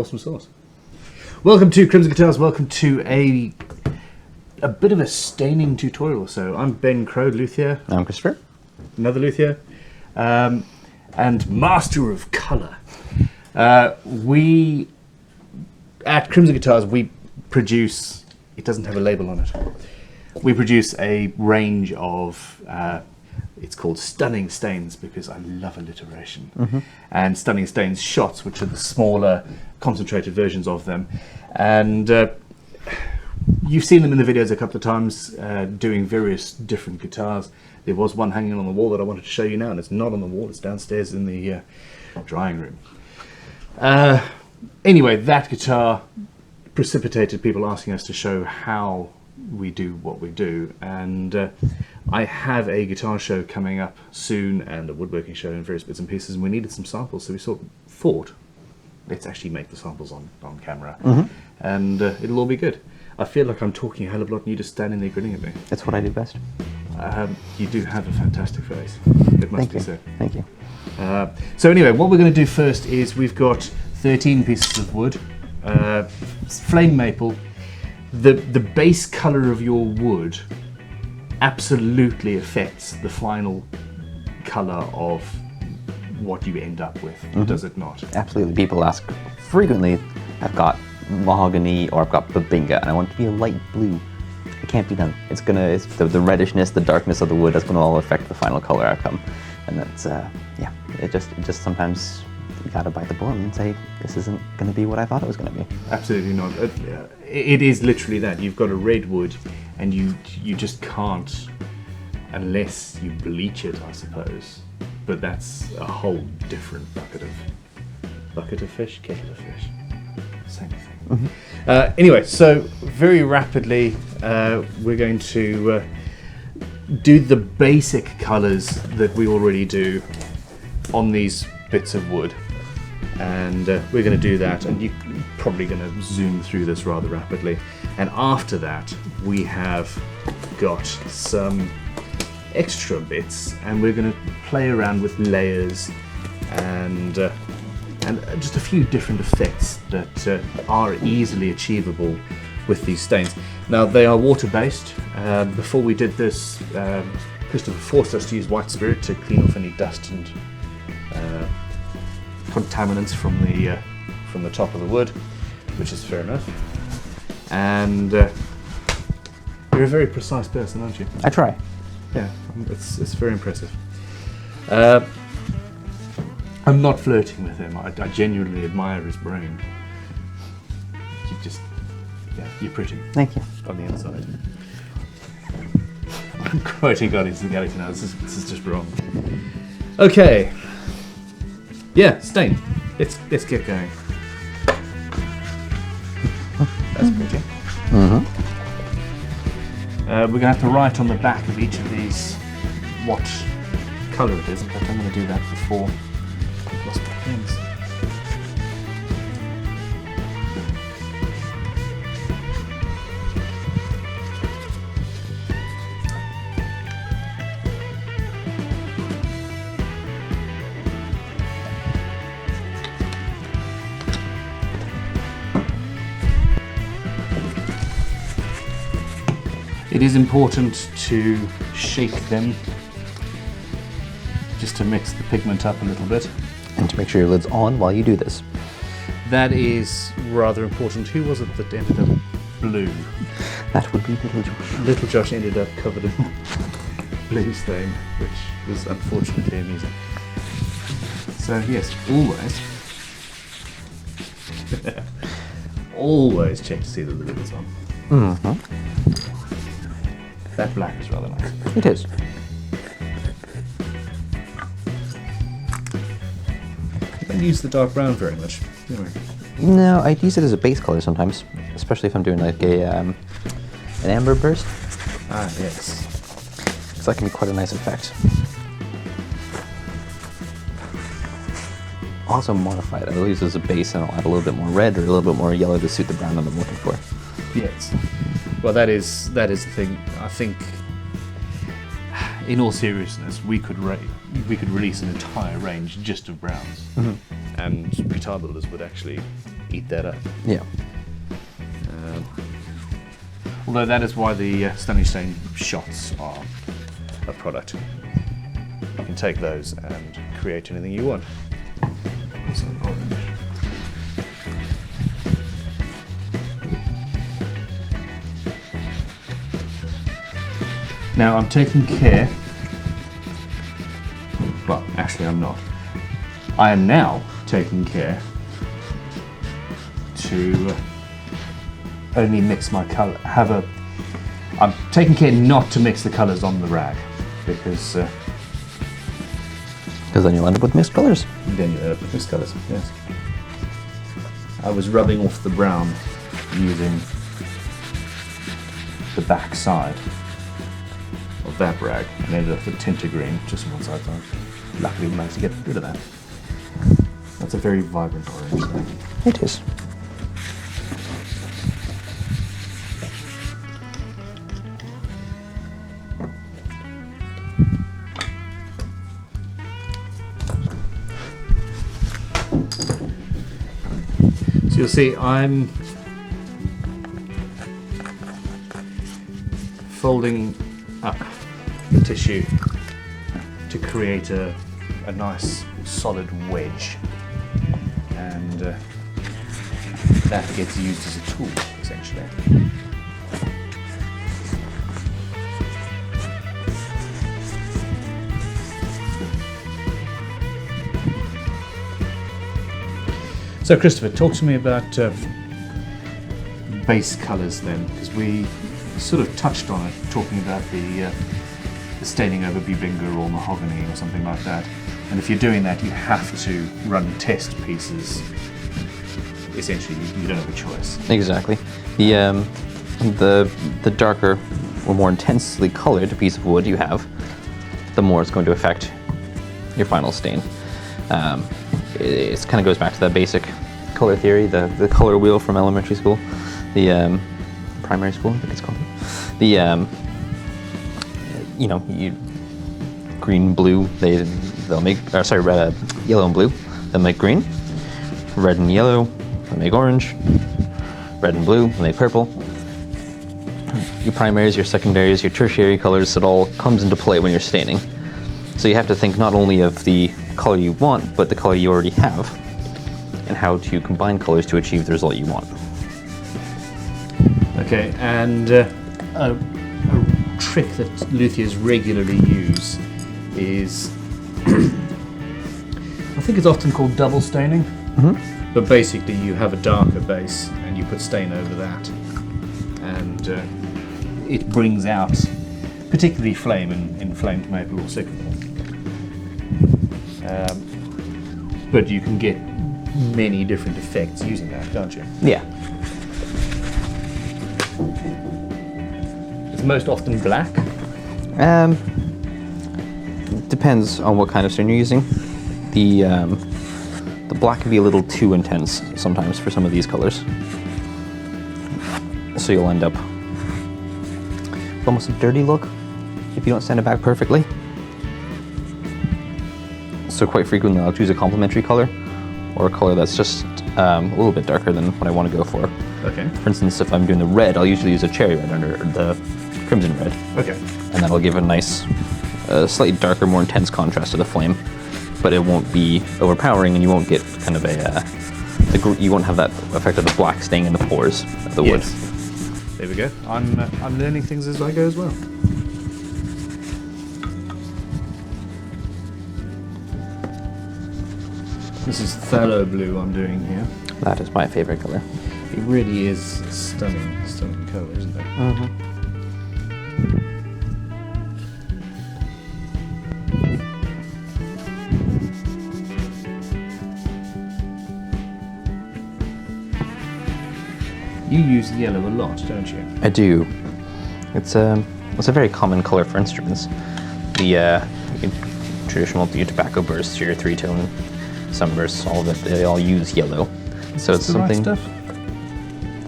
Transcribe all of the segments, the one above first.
Awesome sauce. Welcome to Crimson Guitars. Welcome to a bit of a staining tutorial. So I'm Ben Crow, luthier. I'm Christopher. Another luthier. And master of colour. We, at Crimson Guitars, we produce, it doesn't have a label on it, we produce a range of, it's called Stunning Stains because I love alliteration. And Stunning Stains shots, which are the smaller, concentrated versions of them. And you've seen them in the videos a couple of times, doing various different guitars. There was one hanging on the wall that I wanted to show you now, and it's not on the wall, it's downstairs in the drying room. Anyway, that guitar precipitated people asking us to show how we do what we do, and I have a guitar show coming up soon and a woodworking show and various bits and pieces, and we needed some samples, so we thought let's actually make the samples on camera, and it'll all be good. I feel like I'm talking a hell of a lot and you're just standing there grinning at me. That's what I do best. You do have a fantastic face. It must be so. Thank you. So anyway, what we're going to do first is we've got 13 pieces of wood, flame maple. The base color of your wood absolutely affects the final color of what you end up with, does it not? Absolutely. People ask frequently, I've got mahogany or I've got babinga and I want it to be a light blue. It can't be done. It's the redishness, the darkness of the wood, that's going to all affect the final color outcome. And that's, yeah, it just sometimes you gotta bite the bullet and say, this isn't going to be what I thought it was going to be. Absolutely not. It is literally that. You've got a red wood and you just can't, unless you bleach it, I suppose. But that's a whole different bucket of fish, kettle of fish. Same thing. Anyway, so very rapidly, we're going to do the basic colors that we already do on these bits of wood. And we're going to do that, and you're probably going to zoom through this rather rapidly. And after that, we have got some extra bits, and we're going to play around with layers and just a few different effects that are easily achievable with these stains. Now, they are water-based. Before we did this, Christopher forced us to use white spirit to clean off any dust and contaminants from the top of the wood, which is fair enough. And you're a very precise person, aren't you? I try. Yeah, it's very impressive. I'm not flirting with him. I genuinely admire his brain. You're pretty. Thank you. On the inside. I'm quoting Guardians of the Galaxy now. This is just wrong. Okay. Yeah, stain. Let's get going. That's pretty. We're going to have to write on the back of each of these what colour it is. In fact, I'm going to do that before I've lost my pens. It is important to shake them just to mix the pigment up a little bit. And to make sure your lid's on while you do this. That is rather important. Who was it that ended up blue? That would be Little Josh. Little Josh ended up covered in blue stain, which was unfortunately amusing. So yes, always check to see that the lid is on. That black is rather nice. It is. I don't use the dark brown very much, do I? No, I use it as a base color sometimes, especially if I'm doing like an amber burst. Ah, yes. So that can be quite a nice effect. I'll also modify it. I'll use it as a base and I'll add a little bit more red or a little bit more yellow to suit the brown that I'm looking for. Yes. Well, that is the thing. I think, in all seriousness, we could release an entire range just of browns, and guitar builders would actually eat that up. Yeah. Although that is why the Stunning Stain shots are a product. You can take those and create anything you want. Also orange. Now I'm taking care. Well, actually I'm not. I am now taking care to only mix my color. I'm taking care not to mix the colors on the rag because then you'll end up with mixed colors. then you end up with mixed colors. Yes. I was rubbing off the brown using the back side of that rag and ended up with tinter green just on one side. So luckily we managed to get rid of that. That's a very vibrant orange. It is. So you'll see I'm folding up the tissue to create a nice solid wedge, and that gets used as a tool essentially. So Christopher, talk to me about base colours then, because we sort of touched on it, talking about the staining over Bubinga or mahogany or something like that. And if you're doing that, you have to run test pieces. Essentially, you don't have a choice. Exactly. The darker or more intensely colored piece of wood you have, the more it's going to affect your final stain. It kind of goes back to that basic color theory, the color wheel from elementary school, the primary school, I think it's called. Green, blue, they'll make, red, yellow and blue, they'll make green. Red and yellow, they'll make orange. Red and blue, they'll make purple. Your primaries, your secondaries, your tertiary colors, it all comes into play when you're staining. So you have to think not only of the color you want, but the color you already have, and how to combine colors to achieve the result you want. Okay, and a trick that luthiers regularly use is, I think it's often called double staining, but basically you have a darker base and you put stain over that, and it brings out particularly flame in inflamed maple or sycamore. But you can get many different effects using that, can't you? Yeah. It's most often black. Depends on what kind of stain you're using. The black can be a little too intense sometimes for some of these colors. So you'll end up with almost a dirty look if you don't sand it back perfectly. So quite frequently I'll choose a complementary color, or a color that's just a little bit darker than what I want to go for. Okay. For instance, if I'm doing the red, I'll usually use a cherry red under the crimson red. Okay. And that'll give a nice, slightly darker, more intense contrast to the flame, but it won't be overpowering, and you won't get kind of you won't have that effect of the black staying in the pores of the wood. There we go. I'm learning things as I go as well. This is phthalo blue I'm doing here. That is my favorite color. It really is stunning colour, isn't it? Mm-hmm. You use yellow a lot, don't you? I do. It's a very common color for instruments. The traditional your tobacco bursts, your three-tone sunbursts, all of it, they all use yellow. So it's the something right stuff?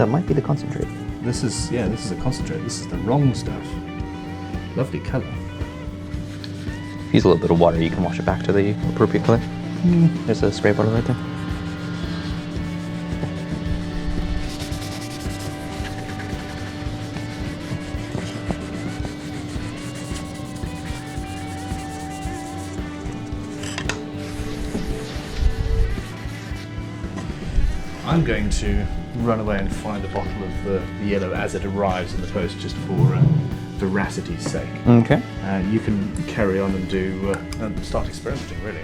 that might be the concentrate. This is a concentrate. This is the wrong stuff. Lovely colour. Use a little bit of water, you can wash it back to the appropriate color. There's a spray bottle right there. I'm going to run away and find a bottle of the yellow as it arrives in the post, just for veracity's sake. Okay. You can carry on and do and start experimenting, really.